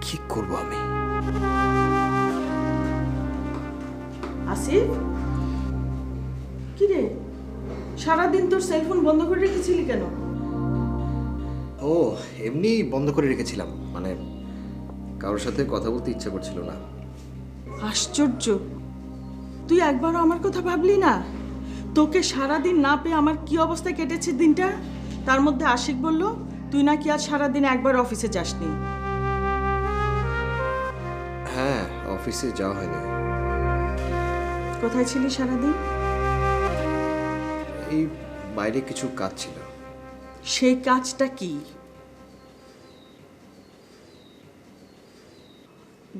কি করব আমি? আসিফ, কি রে, সারাদিন তোর সেলফোন বন্ধ করে রেখেছিলি কেন? ও, এমনি বন্ধ করে রেখেছিলাম, মানে কারোর সাথে কথা বলতে ইচ্ছা করছিল না। আশ্চর্য, তুই একবারও আমার কথা ভাবলি না? তোকে সারাদিন না পেয়ে আমার কি অবস্থায় কেটেছে দিনটা। তার মধ্যে আশিক বলল তুই নাকি আজ সারাদিন একবার অফিসে যাসনি। হ্যাঁ, অফিসে যাওয়া হয়নি। কোথায় ছিলি সারাদিন? এই বাইরে কিছু কাজ ছিল। সেই কাজটা কি?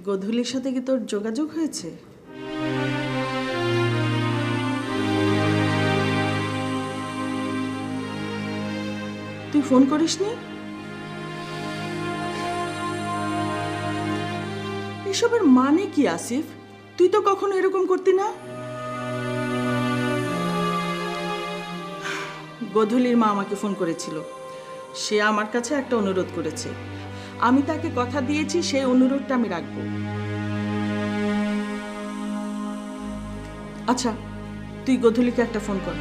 গধূলির সাথে কি তোর যোগাযোগ হয়েছে? তুই ফোন করিসনি? এসবের মানে কি আসিফ? তুই তো কখনো এরকম করতি না। গধূলির মা আমাকে ফোন করেছিল। সে আমার কাছে একটা অনুরোধ করেছে। আমি তাকে কথা দিয়েছি সেই অনুরোধটা আমি রাখবো। আচ্ছা, তুই গধূলিকে একটা ফোন কর।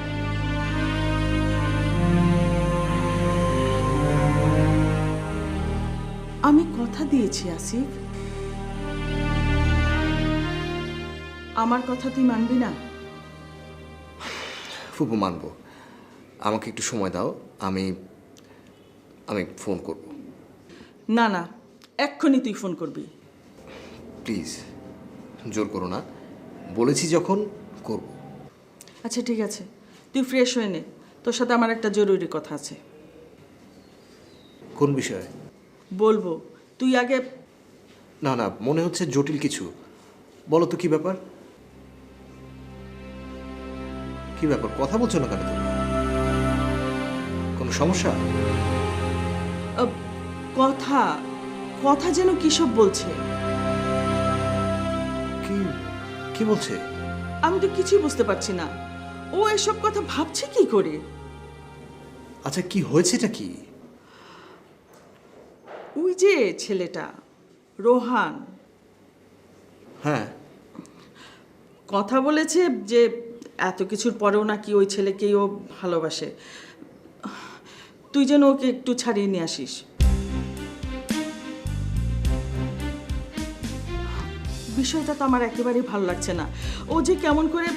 আমি কথা দিয়েছি আসিফ, আমার কথা তুই মানবি না? ফুপু, মানবো। আমাকে একটু সময় দাও, আমি আমি ফোন করব। না না, এক্ষুনি তুই ফোন করবি। প্লিজ, জোর করো না, বলেছি যখন করব। আচ্ছা ঠিক আছে, তুই ফ্রেশ হয়ে নে, তোর সাথে আমার একটা জরুরি কথা আছে। কোন বিষয়ে? বলবো, তুই আগে। না না, মনে হচ্ছে জটিল কিছু। বলো তো, কি ব্যাপার? কি ব্যাপার, কথা বলছো না কেন তুমি? কোনো সমস্যা? কথা কথা যেন কিসব বলছে। কি কি বলছে? আমি তো কিছুই বুঝতে পারছি না। ও এসব কথা ভাবছে কি করে? আচ্ছা, কি হয়েছেটা কি? ওই যে ছেলেটা রোহান হ্যাঁ, কথা বলেছে যে এত কিছুর পরেও নাকি ওই ছেলেকেই ও ভালোবাসে। তুই যেন ওকে একটু ছাড়িয়ে নিয়ে আসিস। বিষয়টা তো আমার একেবারেই ভালো লাগছে না। ও যে কেমন করে।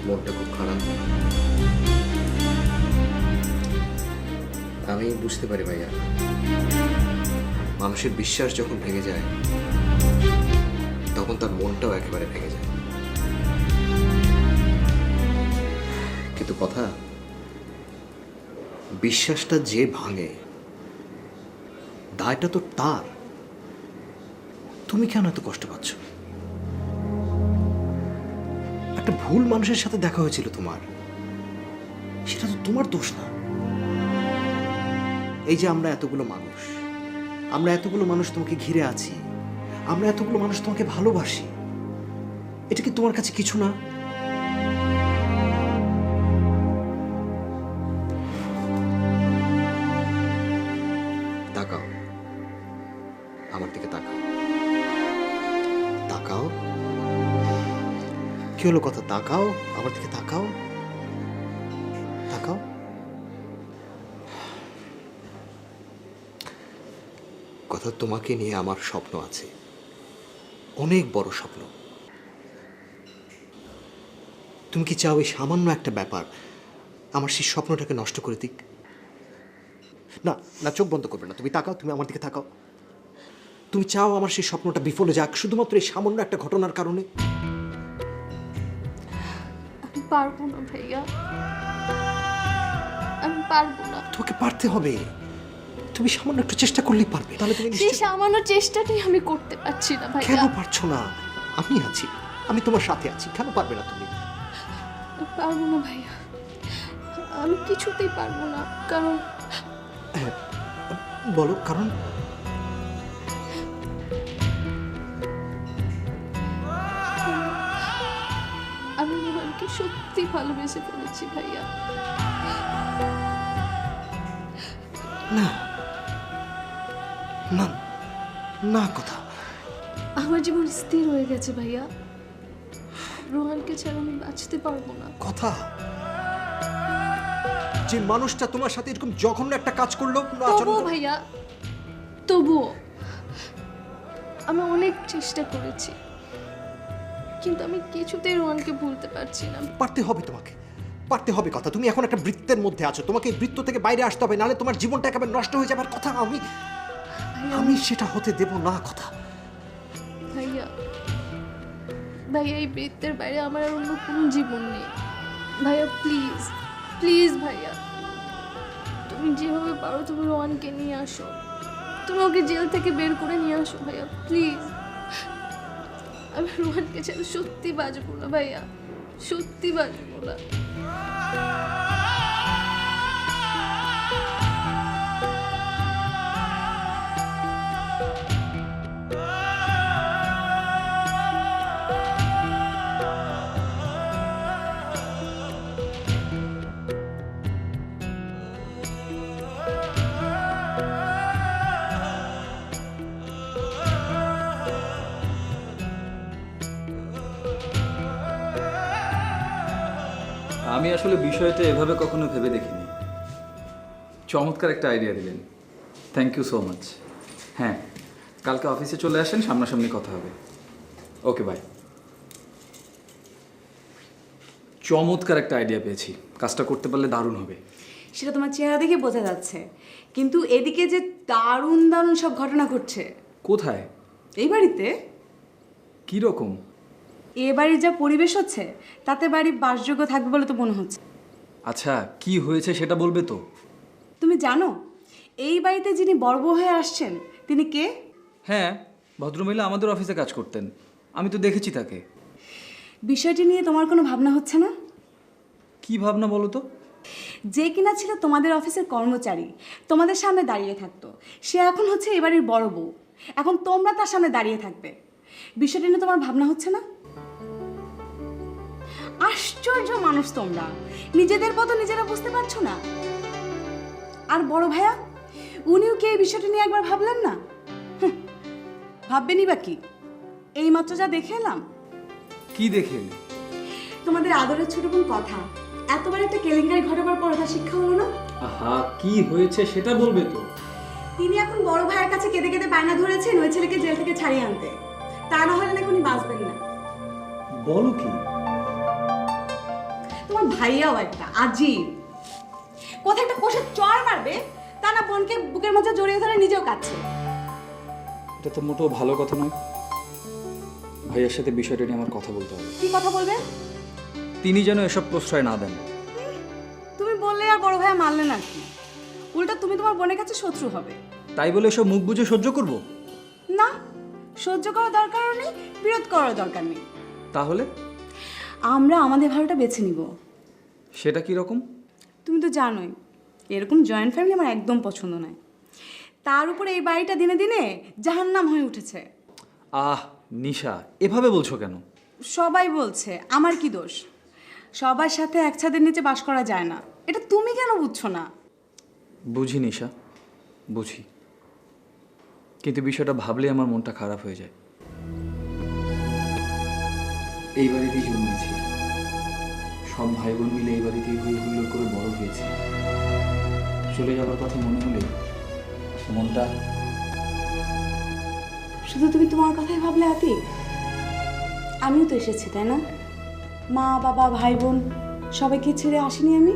মনটা খুব খারাপ। আমি বুঝতে পারি ভাইয়া, মানুষের বিশ্বাস যখন ভেঙে যায় তখন তার মনটাও একেবারে ভেঙে যায়। কিন্তু কথা, বিশ্বাসটা যে ভাঙে দায়টা তো তার। তুমি কেন এত কষ্ট পাচ্ছ? একটা ভুল মানুষের সাথে দেখা হয়েছিল তোমার, সেটা তো তোমার দোষ না। এই যে আমরা এতগুলো মানুষ তোমাকে ঘিরে আছি, আমরা এতগুলো মানুষ তোমাকে ভালোবাসি, এটা কি তোমার কাছে কিছু না? তাকাও আমার দিকে, তাকাও তাকাও। কি হলো কথা? তাকাও আমার দিকে, তাকাও তাকাও। কথা, তোমাকে নিয়ে আমার স্বপ্ন আছে, অনেক বড় স্বপ্ন। তুমি কি চাও এই সামান্য একটা ব্যাপার আমার সেই স্বপ্নটাকে নষ্ট করে দিক? না না, চোখ বন্ধ করবে না, তুমি তাকাও, তুমি আমার দিকে তাকাও। তুমি চাও আমার সেই স্বপ্নটা বিফলে যাক শুধুমাত্র এই সামান্য একটা ঘটনার কারণে? আমি পারবো না ভাইয়া, আমি পারবো না। তোমাকে পারতে হবে। তুমি সামান্য একটু চেষ্টা করলেই পারবে, তাহলে তুমি সেই নিশ্চয়ই। সামান্য চেষ্টাটাই আমি করতে পারছি না কেন ভাইয়া। পারছো না? আমি আছি, আমি তোমার সাথে আছি, কেন পারবে না তুমি? পারবো না ভাইয়া, আমি কিছুতেই পারবো না। কারণ হ্যাঁ, বলো কারণ। আমি রোহানকে সত্যি ভালোবেসে ফেলেছি ভাইয়া। না না না, কথা। আমার জীবন স্থির হয়ে গেছে ভাইয়া, রোহানকে ছাড়া আমি বাঁচতে পারবো না। কথা। যে মানুষটা তোমার সাথে এরকম জঘন্য একটা কাজ করলো, তবুও ভাইয়া, তবুও আমি অনেক চেষ্টা করেছি, কিন্তু আমি কিছুতেই রোহানকে ভুলতে পারছি না। পারতে হবে তোমাকে, পারতে হবে। কথা, তুমি এখন একটা বৃত্তের মধ্যে আছো, তোমাকে এই বৃত্ত থেকে বাইরে আসতে হবে, নাহলে তোমার জীবনটা একেবারে নষ্ট হয়ে যাবে। আর কথা, আমি সেটা হতে দেব না। কথা ভাইয়া, ভাইয়া এই বৃত্তের বাইরে আমার আর অন্য কোনো জীবন নেই ভাইয়া। প্লিজ প্লিজ ভাইয়া, তুমি যেভাবে পারো তুমি রোহানকে নিয়ে আসো, তুমি ওকে জেল থেকে বের করে নিয়ে আসো ভাইয়া, প্লিজ। আমি রোহানকে ছাড়া সত্যি বাঁচবো না ভাইয়া, সত্যি বাঁচবো না। আমি আসলে বিষয়টা এভাবে কখনো ভেবে দেখিনি। চমৎকার একটা আইডিয়া দিলেন, থ্যাংক ইউ সো মাচ। হ্যাঁ, কালকে অফিসে চলে আসেন, সামনাসামনি কথা হবে। ওকে, বাই। চমৎকার একটা আইডিয়া পেয়েছি, কাজটা করতে পারলে দারুণ হবে। সেটা তোমার চেহারা দেখে বোঝা যাচ্ছে, কিন্তু এদিকে যে দারুণ দারুণ সব ঘটনা ঘটছে। কোথায়? এই বাড়িতে কী রকম? এ বাড়ির যা পরিবেশ হচ্ছে, তাতে বাড়ি বাসযোগ্য থাকবে বলে তো মনে হচ্ছে। আচ্ছা, কি হয়েছে সেটা বলবে তো? তুমি জানো এই বাড়িতে যিনি বড় বউ হয়ে আসছেন তিনি কে? হ্যাঁ, ভদ্রমহিলা আমাদের অফিসে কাজ করতেন, আমি তো দেখেছি তাকে। বিষয়টি নিয়ে তোমার কোনো ভাবনা হচ্ছে না? কি ভাবনা বলো তো? যে কিনা ছিল তোমাদের অফিসের কর্মচারী, তোমাদের সামনে দাঁড়িয়ে থাকতো, সে এখন হচ্ছে এ বাড়ির বড় বউ, এখন তোমরা তার সামনে দাঁড়িয়ে থাকবে। বিষয়টি নিয়ে তোমার ভাবনা হচ্ছে না? আশ্চর্য মানুষ তোমরা, নিজেদের মতো নিজেরা বুঝতে পারছো না। আর বড় ভাইয়া, উনিও কি এই বিষয়টি নিয়ে একবার ভাবলেন না? ভাববেনই বা কি, এইমাত্র যা দেখে এলাম। কি দেখে এলে? তোমাদের আদরের ছোট বোন কথা, এতবার একটা কেলেঙ্কারি ঘটাবার পর তার শিক্ষা হলো না? আহা, কি হয়েছে সেটা বলবে তো? তিনি এখন বড় ভাইয়ের কাছে কেঁদে কেঁদে বায়না ধরেছেন ওই ছেলেকে জেল থেকে ছাড়িয়ে আনতে, তা না হলে নাকি উনি বাঁচবেন না। বলো কি? তোমার ভাইয়াও একটা আজীব, কোথায় একটা কষে চড় মারবে, তা না বোনকে বুকের মধ্যে জড়িয়ে ধরে নিজেও কাচ্ছে। এটা তো মোটেও ভালো কথা নয়। ভাইয়ের সাথে বিষয়টা নিয়ে আমার কথা বলতে হবে। কি কথা বলবে? তিনি যেন এসব প্রশ্রয় না দেন। তুমি বললে আর বড় ভাইয়া মানলে না কি? উল্টা তুমি তোমার বোনের কাছে শত্রু হবে। তাই বলে এসব মুখ বুঝে সহ্য করব? না, সহ্য করার দরকারও নেই, বিরোধ করার দরকার নেই। তাহলে আমরা আমাদের ভালোটা বেছে নিব। সেটা কি রকম? তুমি তো জানোই এরকম জয়েন্ট ফ্যামিলি আমার একদম পছন্দ নয়। তার উপরে এই বাড়িটা দিনে দিনে জাহান্নাম হয়ে উঠেছে। আহ নিশা, এভাবে বলছো কেন? সবাই বলছে, আমার কি দোষ? সবার সাথে এক ছাদের নিচে বাস করা যায় না, এটা তুমি কেন বুঝছো না? বুঝি নিশা, বুঝি, কিন্তু বিষয়টা ভাবলে আমার মনটা খারাপ হয়ে যায়। এই বাড়িতেই জন্মেছি, সব ভাই বোন মিলে এই বাড়িতেই হই হুল্লোড় করে বড় হয়েছি। চলে যাওয়ার কথা মনে হলে মনটা। শুধু তুমি তোমার কথাই ভাবলে আতি? আমিও তো এসেছি, তাই না? মা বাবা ভাই বোন সবাইকে ছেড়ে আসিনি আমি।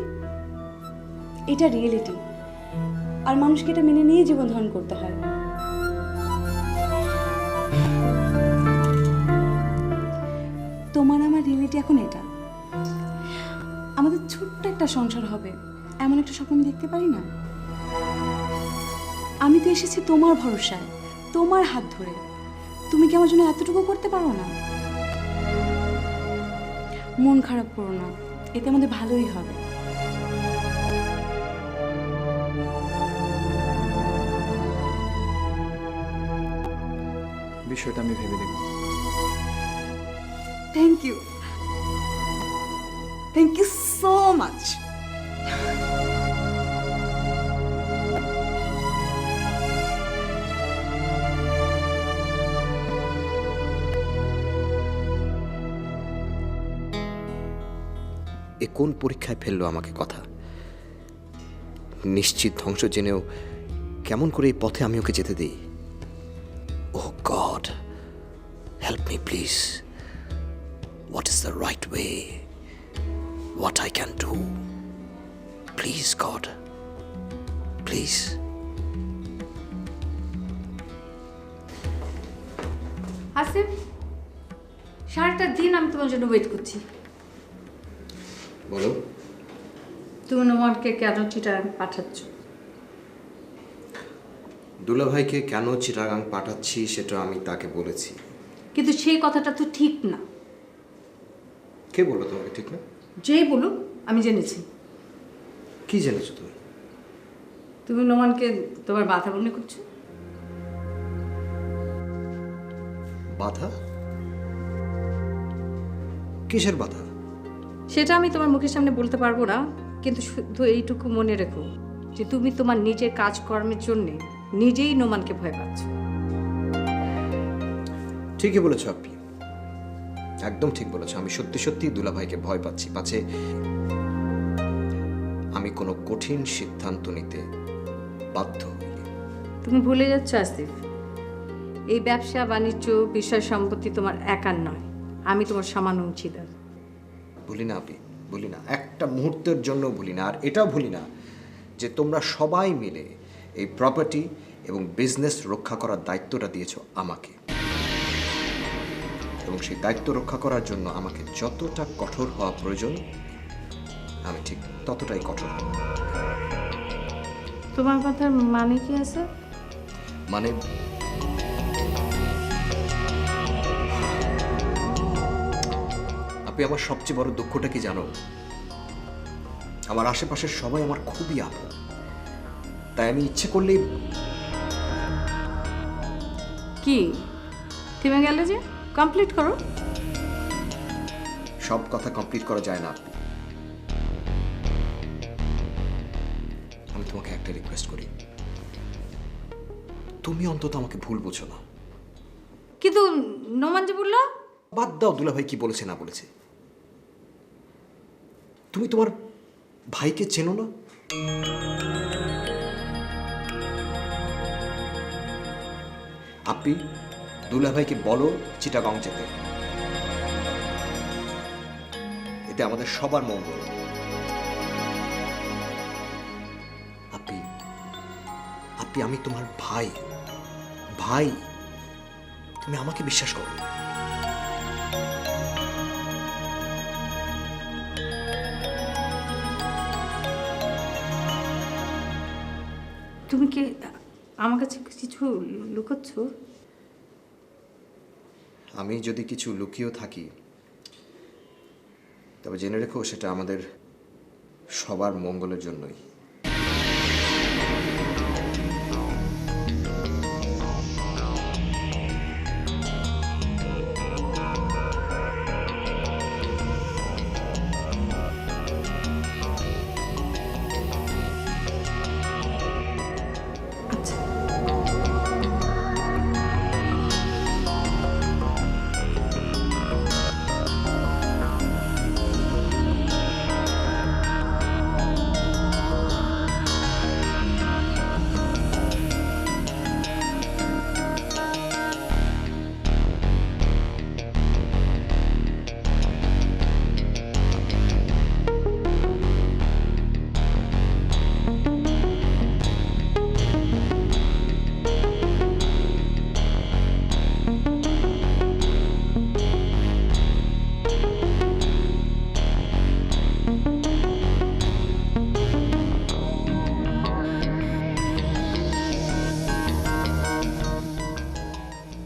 এটা রিয়েলিটি, আর মানুষকে এটা মেনে নিয়ে জীবন ধারণ করতে হয়। তোমার আমার রিয়েলিটি এখন এটা। আমাদের ছোট্ট একটা সংসার হবে, এমন একটা স্বপ্ন আমি দেখতে পারি না। আমি তো এসেছি তোমার ভরসায়, তোমার হাত ধরে। তুমি কি আমার জন্য এতটুকু করতে পারো না? মন খারাপ করো না, এতে আমাদের ভালোই হবে। বিষয়টা আমি ভেবে দেখব। Thank you, thank you so much. এ কোন পরীক্ষায় ফেললো আমাকে কথা? নিশ্চিত ধ্বংস জেনেও কেমন করে এই পথে আমি ওকে যেতে দিই? Oh God, help me please. What is the right way? What I can do? Please God, please. Asif, সারাটা দিন আমি তোমার জন্য ওয়েট করছি। বলো। তুমি নোমানকে কেন চিটার পাঠাচ্ছ? দুলাভাইকে কেন চিটাগাং পাঠাচ্ছি সেটা আমি তাকে বলেছি। কিন্তু সেই কথাটা তো ঠিক না। কে বললো তোমাকে ঠিক না? যেই বলুক, আমি জেনেছি। কি জেনেছো তুমি? তুমি নোমানকে তোমার বাধা মনে করছো। বাধা? কিসের বাধা? সেটা আমি তোমার মুখের সামনে বলতে পারবো না, কিন্তু শুধু এইটুকু মনে রেখো যে তুমি তোমার নিজের কাজকর্মের জন্য নিজেই নোমানকে ভয় পাচ্ছ। ঠিকই বলেছো আপনি, একদম ঠিক বলেছো। আমি সত্যি সত্যি দুলাভাইকে ভয় পাচ্ছি, পাছে আমি কোনো কঠিন সিদ্ধান্ত নিতে বাধ্য হই। তুমি ভুলে যাচ্ছ আসিফ, এই ব্যবসা বাণিজ্য বিষয় সম্পত্তি তোমার একার নয়, আমি তোমার সামান্য অংশীদার। ভুলি না আপনি, ভুলি না, একটা মুহূর্তের জন্য ভুলি না। আর এটাও ভুলি না যে তোমরা সবাই মিলে এই প্রপার্টি এবং বিজনেস রক্ষা করার দায়িত্বটা দিয়েছো আমাকে, এবং সেই দায়িত্ব রক্ষা করার জন্য আমাকে যতটা কঠোর হওয়া প্রয়োজন আমি ঠিক ততটাই কঠোর হব। তোমার কথার মানে কি আছে? মানে আপনি আমার সবচেয়ে বড় দুঃখটা কি জানো? আমার আশেপাশের সবাই আমার খুবই আপন, তাই আমি ইচ্ছে করলেই। কি থেমে গেলে যে? কমপ্লিট করো। সব কথা কমপ্লিট করা যায় না আপনি। আমি তোমাকে একটা রিকোয়েস্ট করি, তুমি অন্তত আমাকে ভুল বোঝো না। কিন্তু নোমান যে বললো। বাদ দাও দুলাভাই কি বলেছে না বলেছে। তুমি তোমার ভাইকে চেনো না? আপনি দুলাভাইকে বলো চিটাগং যেতে, এতে আমাদের সবার মঙ্গল। আপনি আপনি আমি তোমার ভাই, ভাই, তুমি আমাকে বিশ্বাস করো। তুমি কি আমার কাছে কিছু লুকোচ্ছ? আমি যদি কিছু লুকিয়েও থাকি তবে জেনে রেখো সেটা আমাদের সবার মঙ্গলের জন্যই। আচ্ছা,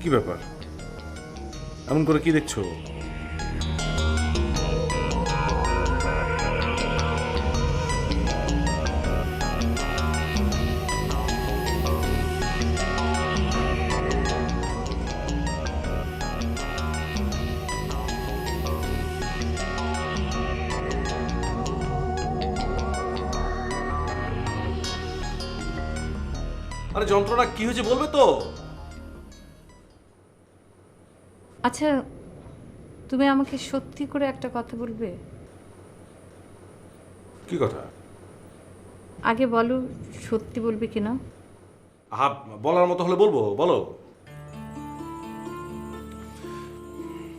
কি ব্যাপার? এমন করে কি দেখছো? আরে যন্ত্রণা কি হয়েছে বলবে তো? আচ্ছা, তুমি আমাকে সত্যি করে একটা কথা বলবে? কি কথা? আগে বলো, সত্যি বলবে কিনা? আহা, বলার মতো হলে বলবো, বলো।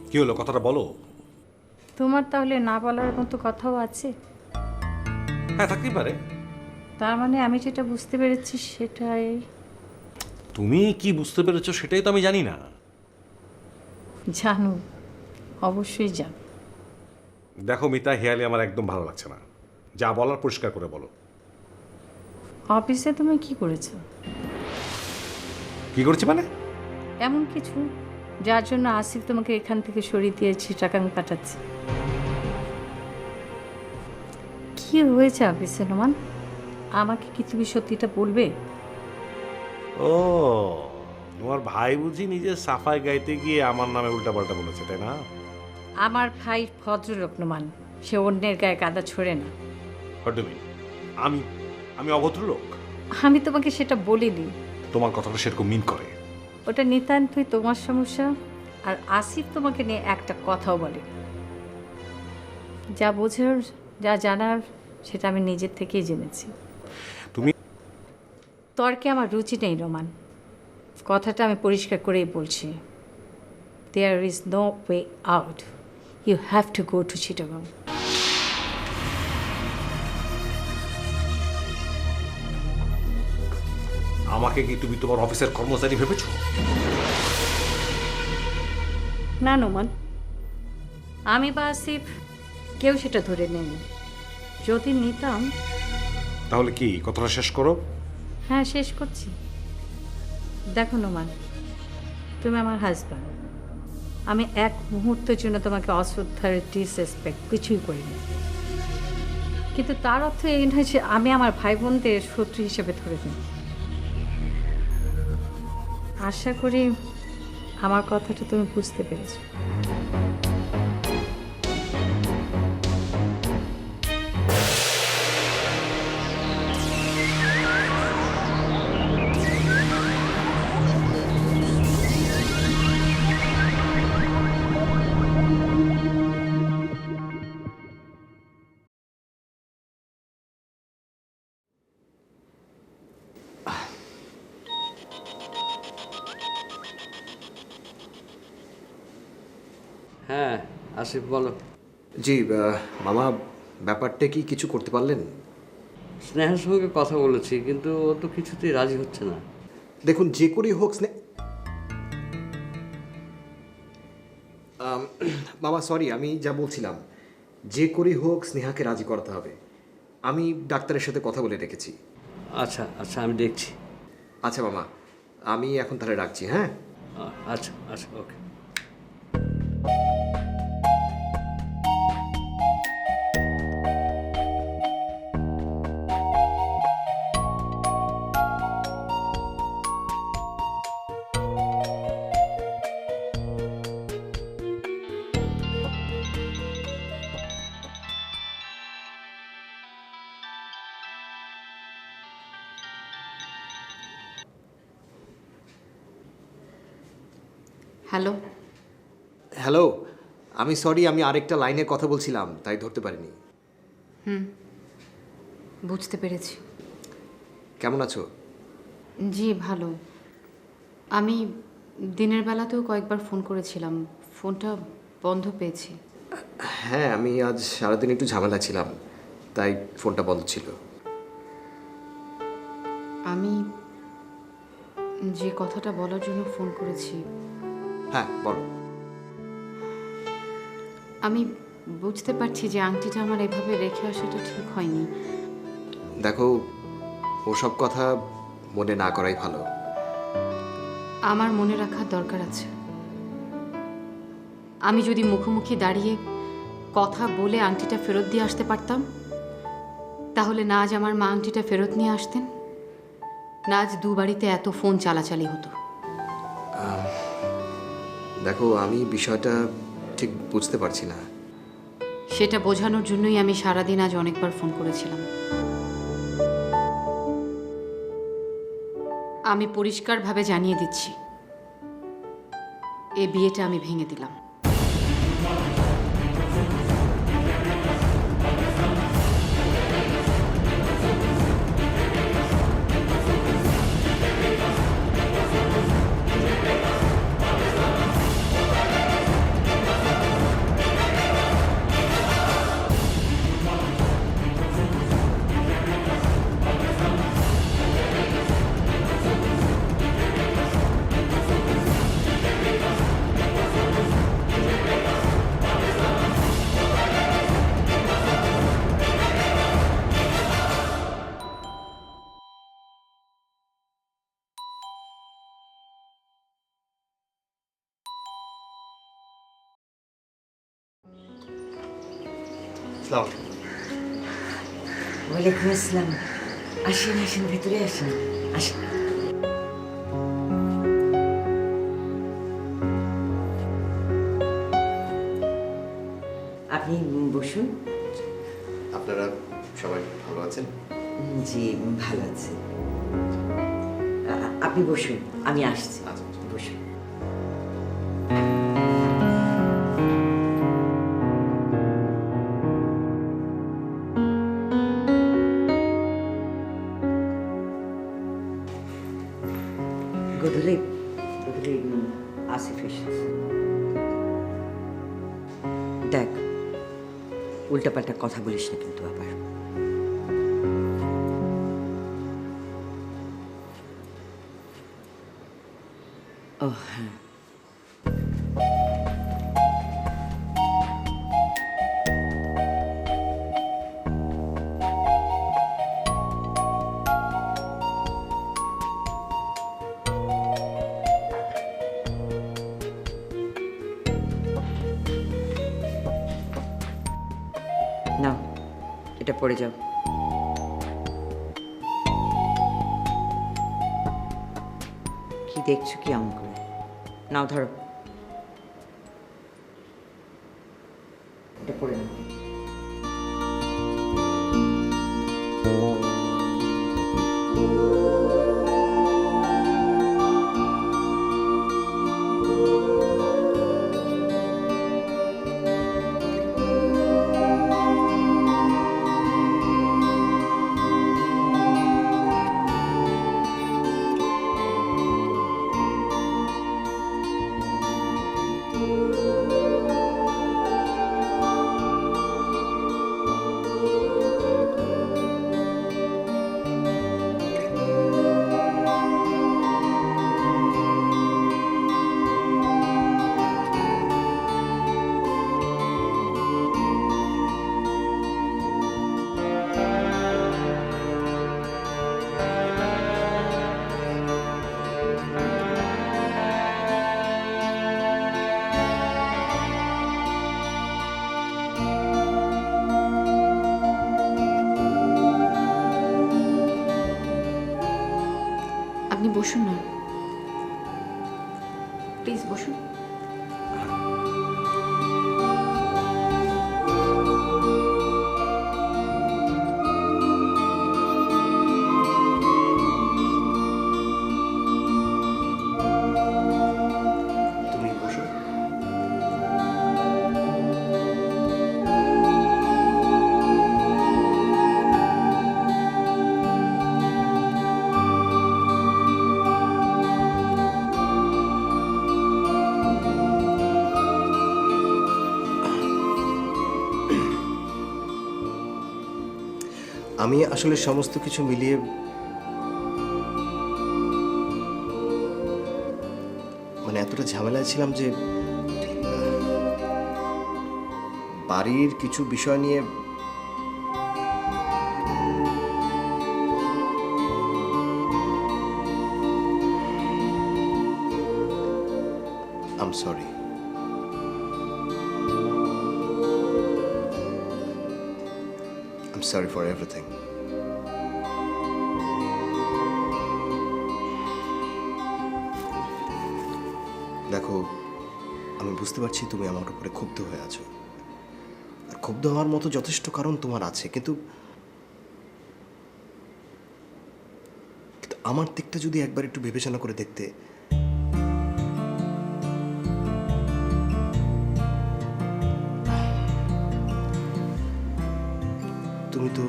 কি হলো, কথাটা বলো। তোমার তাহলে না বলার মতো কথাও আছে? হ্যাঁ, থাকতেই পারে। তার মানে আমি যেটা বুঝতে পেরেছি সেটাই। তুমি কি বুঝতে পেরেছো সেটাই তো আমি জানি না। জানো, অবশ্যই জানো। দেখো মিতা, হেয়ালি আমার একদম ভালো লাগছে না। যা বলার পরিষ্কার করে বলো। অফিসে তুমি কি করেছো? কি করছি মানে? এমন কিছু যার জন্য আসিফ তোমাকে এখান থেকে সরিয়ে দিয়েছি, টাকা আমি পাঠাচ্ছি। কি হয়েছে অফিসে নোমান? আমাকে কি তুমি সত্যিটা বলবে? ও, তোমার ভাই বুঝি নিজের সাফাই গাইতে গিয়ে আমার নামে উল্টাপাল্টা বলেছে, তাই না? আমার ভাই ভদ্রলোক নোমান, সে অন্যের গায়ে কাদা ছড়ে না। What do you mean? আমি আমি অভদ্র লোক? আমি তোমাকে সেটা বলিনি। তোমার কথাটা সেরকম মিন করে। ওটা নিতান্তই তোমার সমস্যা। আর আসিফ তোমাকে নিয়ে একটা কথাও বলে। যা বোঝার, যা জানার, সেটা আমি নিজের থেকেই জেনেছি। তুমি তর্কে আমার রুচি নেই রোমান, কথাটা আমি পরিষ্কার করেই বলছি। There is no way out, you have to go to Chittagong. আমাকে কি তুমি তোমার অফিসের কর্মচারী ভেবেছো? না নোমান, আমি বা আসিফ কেউ সেটা ধরে নেয়নি। যদি নিতাম। তাহলে কি কথাটা শেষ করো? হ্যাঁ, শেষ করছি। দেখো নোমান, তুমি আমার হাজব্যান্ড। আমি এক মুহূর্তের জন্য তোমাকে অশ্রদ্ধার, ডিসরেসপেক্ট কিছুই করিনি। কিন্তু তার অর্থ এই নয় যে আমি আমার ভাই বোনদের শত্রু হিসেবে ধরে নিই। আশা করি আমার কথাটা তুমি বুঝতে পেরেছো। হ্যাঁ আসিফ, বলো। জি মামা, ব্যাপারটা কি কিছু করতে পারলেন? স্নেহার সঙ্গে কথা বলেছি, কিন্তু ও তো কিছুতেই রাজি হচ্ছে না। দেখুন, যে করেই হোক মামা সরি, আমি যা বলছিলাম, যে করেই হোক স্নেহাকে রাজি করাতে হবে। আমি ডাক্তারের সাথে কথা বলে রেখেছি। আচ্ছা আচ্ছা, আমি দেখছি। আচ্ছা মামা, আমি এখন তাহলে রাখছি। হ্যাঁ, আচ্ছা আচ্ছা, ওকে। হ্যালো। হ্যালো, আমি সরি, আমি আরেকটা লাইনের কথা বলছিলাম, তাই ধরতে পারিনি। বুঝতে পেরেছি। কেমন আছো? জি ভালো। আমি দিনের বেলাতেও কয়েকবার ফোন করেছিলাম, ফোনটা বন্ধ পেয়েছি। হ্যাঁ, আমি আজ সারাদিন একটু ঝামেলা ছিলাম, তাই ফোনটা বন্ধ ছিল। আমি যে কথাটা বলার জন্য ফোন করেছি, হ্যাঁ বলো। আমি বুঝতে পারছি যে আংটিটা আমার এভাবে রেখে আসাটা ঠিক হয়নি। দেখো, ওসব কথা মনে না করাই ভালো। আমার মনে রাখার দরকার আছে। আমি যদি মুখোমুখি দাঁড়িয়ে কথা বলে আংটিটা ফেরত দিয়ে আসতে পারতাম, তাহলে না আজ আমার মা আংটিটা ফেরত নিয়ে আসতেন, না আজ দু বাড়িতে এত ফোন চালাচালি হতো। দেখো, আমি বিষয়টা ঠিক বুঝতে পারছি না। সেটা বোঝানোর জন্যই আমি সারাদিন আজ অনেকবার ফোন করেছিলাম। আমি পরিষ্কারভাবে জানিয়ে দিচ্ছি, এই বিয়েটা আমি ভেঙে দিলাম। ওয়ালাইকুম আসসালাম। আসেন আসেন, ভেতরে আসেন, আসেন। আপনি বসুন। আপনারা সবাই ভালো আছেন? জি, ভালো আছি। আপনি বসুন, আমি আসছি। আচ্ছা। বসুন। গধূলি আসিফ এসেছে। দেখ, উল্টাপাল্টা কথা বলিস না কিন্তু আবার। ও হ্যাঁ, নাও এটা পড়ে যাও। কি দেখছো কি এমন করে? নাও ধরো, এটা পড়ে নাও। আপনি বসুন না, প্লিজ বসুন। তুমি বসো। আমি আসলে সমস্ত কিছু মিলিয়ে মানে এতটা ঝামেলায় ছিলাম যে বাড়ির কিছু বিষয় নিয়ে I'm sorry. I'm sorry for everything. দেখো, আমি বুঝতে পারছি তুমি আমার উপরে ক্ষুব্ধ হয়ে আছো, আর ক্ষুব্ধ হওয়ার মতো যথেষ্ট কারণ তোমার আছে, কিন্তু আমার দিকটা যদি একবার একটু বিবেচনা করে দেখতে, তুমি তো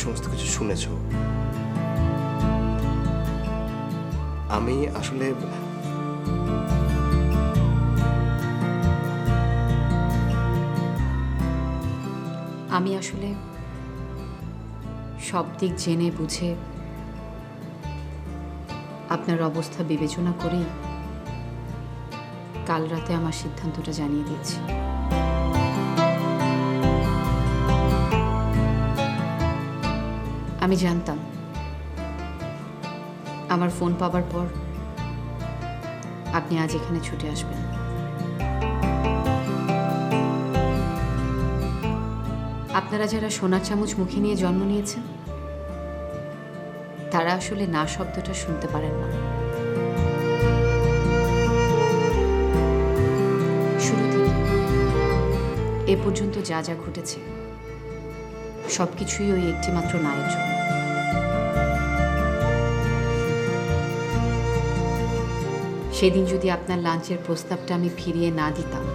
সমস্ত কিছু শুনেছো। আমি আসলে আমি আসলে সব দিক জেনে বুঝে আপনার অবস্থা বিবেচনা করেই কাল রাতে আমার সিদ্ধান্তটা জানিয়ে দিয়েছি। আমি জানতাম আমার ফোন পাবার পর আপনি আজ এখানে ছুটে আসবেন। আপনারা যারা সোনার চামচ মুখে নিয়ে জন্ম নিয়েছেন তারা আসলে না শব্দটা শুনতে পারেন না। শুরু থেকে এ পর্যন্ত যা যা ঘটেছে সবকিছুই ওই একটি মাত্র নায়ের জন্য। সেদিন যদি আপনার লাঞ্চের প্রস্তাবটা আমি ফিরিয়ে না দিতাম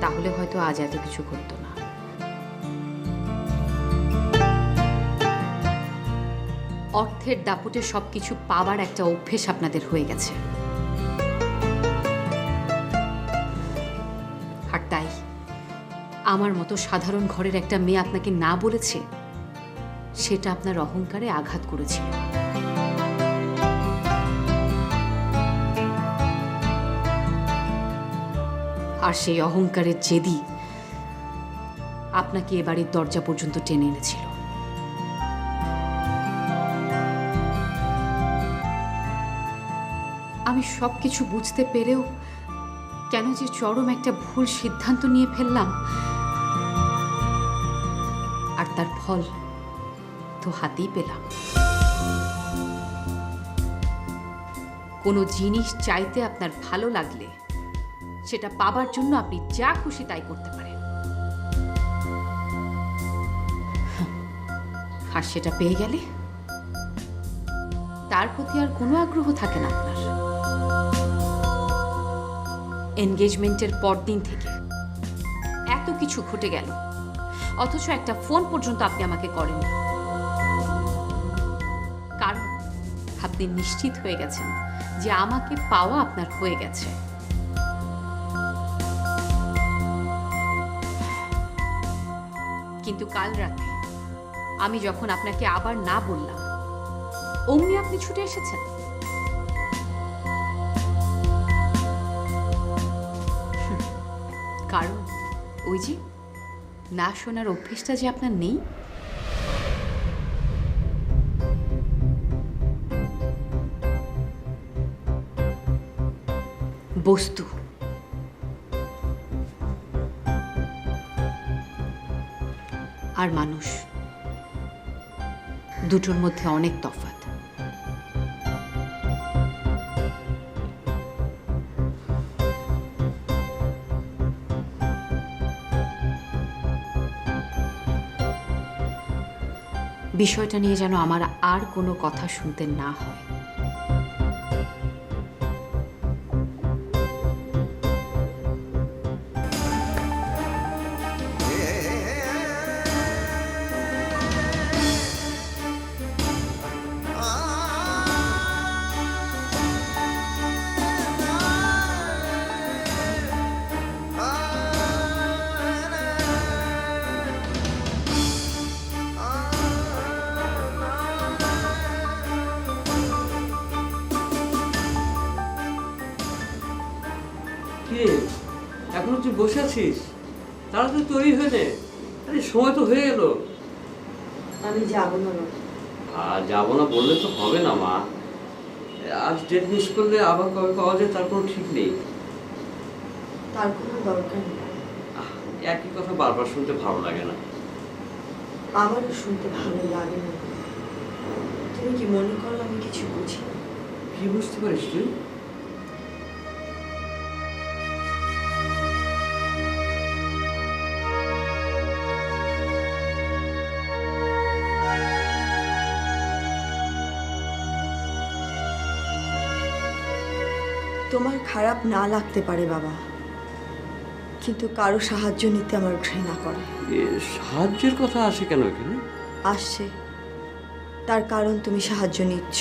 তাহলে হয়তো আজ এত কিছু ঘটতো না। অর্থের দাপটে সবকিছু পাওয়ার একটা অভ্যেস আপনাদের হয়ে গেছে, আর তাই আমার মতো সাধারণ ঘরের একটা মেয়ে আপনাকে না বলেছে সেটা আপনার অহংকারে আঘাত করেছিল। আর সেই অহংকারের জেদি আপনাকে এ বাড়ির দরজা পর্যন্ত টেনে এনেছিল। আমি সবকিছু বুঝতে পেরেও কেন যে চরম একটা ভুল সিদ্ধান্ত নিয়ে ফেললাম, আর তার ফল তো হাতেই পেলাম। কোনো জিনিস চাইতে আপনার ভালো লাগলে সেটা পাবার জন্য আপনি যা খুশি তাই করতে পারেন, আর সেটা পেয়ে গেলে তার প্রতি আর কোনো আগ্রহ থাকে না আপনার। এনগেজমেন্টের পরদিন থেকে এত কিছু ঘটে গেল, অথচ একটা ফোন পর্যন্ত আপনি আমাকে করেননি, কারণ আপনি নিশ্চিত হয়ে গেছেন যে আমাকে পাওয়া আপনার হয়ে গেছে। কিন্তু কাল রাতে আমি যখন আপনাকে আবার না বললাম অমনি আপনি ছুটে এসেছেন। কারণ ওই যে না শোনার অভ্যেসটা যে আপনার নেই। বস্তু আর মানুষ দুটোর মধ্যে অনেক তফাৎ। বিষয়টা নিয়ে যেন আমার আর কোনো কথা শুনতে না হয়। এখনো তুই বসে আছিস? তাড়াতাড়ি তৈরি হয়ে নে। আরে সময় তো হয়ে গেল। আমি যাবো না। আর যাবো না বললে তো হবে না মা। আজ ডেট মিস করলে আবার কবে পাওয়া যায় তার কোনো ঠিক নেই। তার কোনো দরকার নেই। একই কথা বারবার শুনতে ভালো লাগে না। আমারও শুনতে ভালো লাগে না। তুমি কি মনে করো আমি কিছু বুঝি না? কি বুঝতে পারিস তুই? তোমার খারাপ না লাগতে পারে বাবা, কিন্তু কারো সাহায্য নিতে আমার ঘৃণা করে। সাহায্যের কথা আসে কেন এখানে? আসছে, তার কারণ তুমি সাহায্য নিচ্ছ।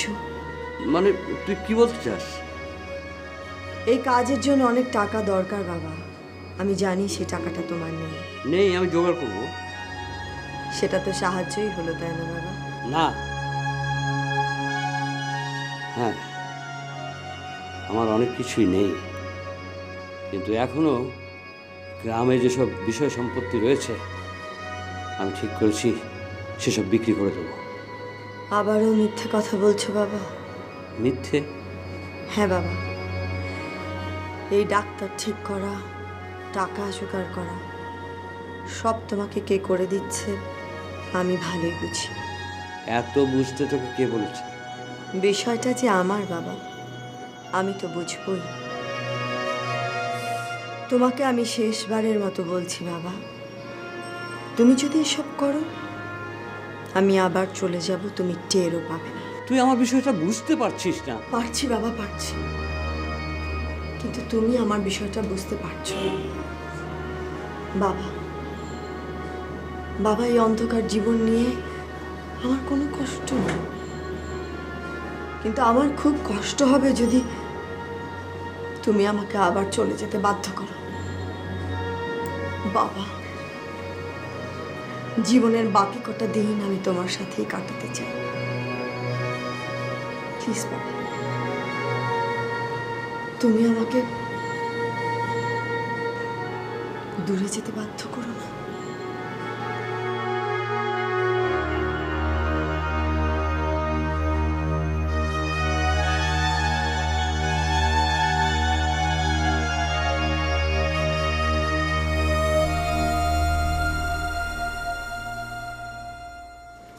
মানে তুই কি বলতে চাস? এই কাজের জন্য অনেক টাকা দরকার বাবা, আমি জানি সে টাকাটা তোমার নেই। নেই, আমি জোগাড় করবো। সেটা তো সাহায্যই হলো, তাই না বাবা? না, হ্যাঁ, আমার অনেক কিছুই নেই, কিন্তু এখনো গ্রামে যেসব বিষয় সম্পত্তি রয়েছে আমি ঠিক করেছি সেসব বিক্রি করে দেবো। আবারও মিথ্যে কথা বলছো বাবা? মিথ্যে? হ্যাঁ বাবা, এই ডাক্তার ঠিক করা, টাকা জোগাড় করা, সব তোমাকে কে করে দিচ্ছে আমি ভালোই বুঝি। এত বুঝতে তোকে কে বলেছে? বিষয়টা যে আমার বাবা, আমি তো বুঝবই। তোমাকে আমি শেষবারের মতো বলছি বাবা, তুমি যদি এসব করো আমি আবার চলে যাব, তুমি টেরও পাবে না। তুই আমার বিষয়টা বুঝতে পারছিস না। পারছি বাবা, পারছি, কিন্তু তুমি আমার বিষয়টা বুঝতে পারছো না। বাবা, বাবা, এই অন্ধকার জীবন নিয়ে আমার কোনো কষ্ট নেই, কিন্তু আমার খুব কষ্ট হবে যদি তুমি আমাকে আবার চলে যেতে বাধ্য করো। বাবা, জীবনের বাকি কটা দিন আমি তোমার সাথেই কাটাতে চাই। প্লিজ বাবা, তুমি আমাকে দূরে যেতে বাধ্য করো না।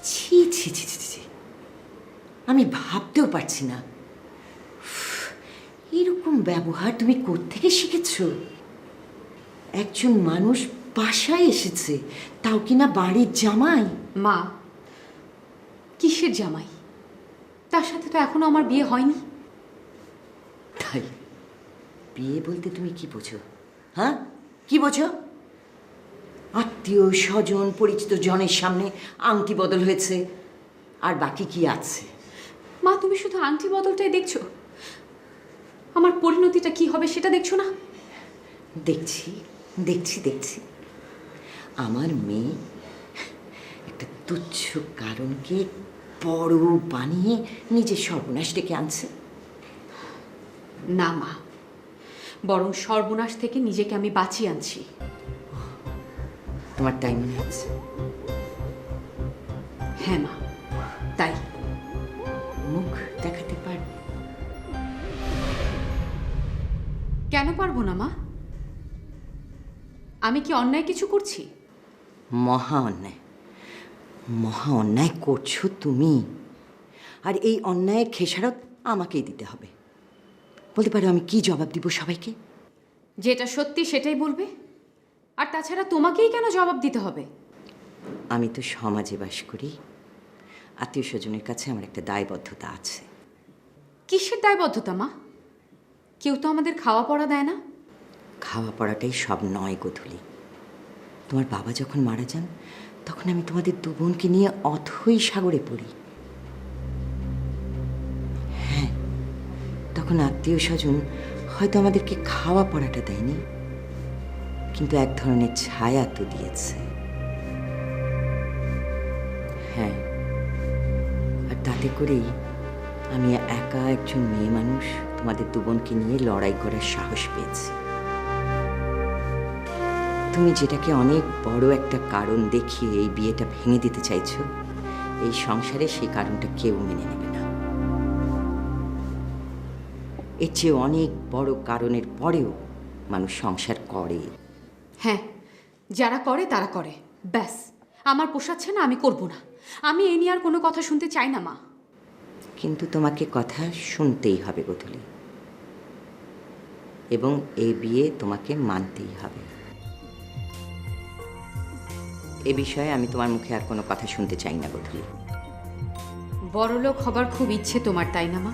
ছি ছি ছি ছি ছি, আমি ভাবতেও পারছি না এরকম ব্যবহার তুমি কোত্থেকে শিখেছো? একজন মানুষ বাসায় এসেছে, তাও কিনা বাড়ির জামাই। মা, কিসের জামাই? তার সাথে তো এখনো আমার বিয়ে হয়নি। তাই বিয়ে বলতে তুমি কি বোঝো? হ্যাঁ, কি বোঝো? আত্মীয় স্বজন পরিচিত জনের সামনে আংটি বদল হয়েছে, আর বাকি কি আছে? মা, তুমি শুধু আংটি বদলটাই দেখছো, আমার পরিণতিটা কি হবে সেটা দেখছো না? দেখছি দেখছি দেখছি, আমার মেয়ে একটা তুচ্ছ কারণকে বড় বানিয়ে নিজের সর্বনাশ ডেকে আনছে। না মা, বরং সর্বনাশ থেকে নিজেকে আমি বাঁচিয়ে আনছি। তোমার তাই মনে হচ্ছে? হ্যাঁ মা, তাই। মুখ দেখাতে পারবে? কেন পারবো না মা? আমি কি অন্যায় কিছু করছি? মহা অন্যায়, মহা অন্যায় করছো তুমি, আর এই অন্যায়ের খেসারত আমাকেই দিতে হবে। বলতে পারো আমি কি জবাব দিব সবাইকে? যেটা সত্যি সেটাই বলবে, আর তাছাড়া তোমাকেই কেন জবাব দিতে হবে? আমি তো সমাজে বাস করি, আত্মীয় স্বজনের কাছে আমার একটা দায়বদ্ধতা আছে। কিসের দায়বদ্ধতা মা? কেউ তো আমাদের খাওয়া পড়া দেয় না। খাওয়া পড়াটাই সব নয় গোধূলি। তোমার বাবা যখন মারা যান তখন আমি তোমাদের দু বোনকে নিয়ে অথই সাগরে পড়ি। হ্যাঁ, তখন আত্মীয় স্বজন হয়তো আমাদেরকে খাওয়া পড়াটা দেয়নি, কিন্তু এক ধরনের ছায়া তো দিয়েছে। হ্যাঁ, আর তাতে করেই আমি একা একজন মেয়ে মানুষ তোমাদের দু বোনকে নিয়ে লড়াই করার সাহস পেয়েছি। তুমি যেটাকে অনেক বড় একটা কারণ দেখিয়ে এই বিয়েটা ভেঙে দিতে চাইছো, এই সংসারে সেই কারণটা কেউ মেনে নেবে না। এর চেয়ে অনেক বড় কারণের পরেও মানুষ সংসার করে। হ্যাঁ, যারা করে তারা করে, ব্যাস। আমার পোষাচ্ছে না, আমি করব না। আমি এ নিয়ে আর কোনো কথা শুনতে চাই না মা। কিন্তু তোমাকে কথা শুনতেই হবে গোধূলি, এবং এই বিয়ে তোমাকে মানতেই হবে। এ বিষয়ে আমি তোমার মুখে আর কোনো কথা শুনতে চাই না গোধূলি। বড়লোক হবার খুব ইচ্ছে তোমার, তাই না মা?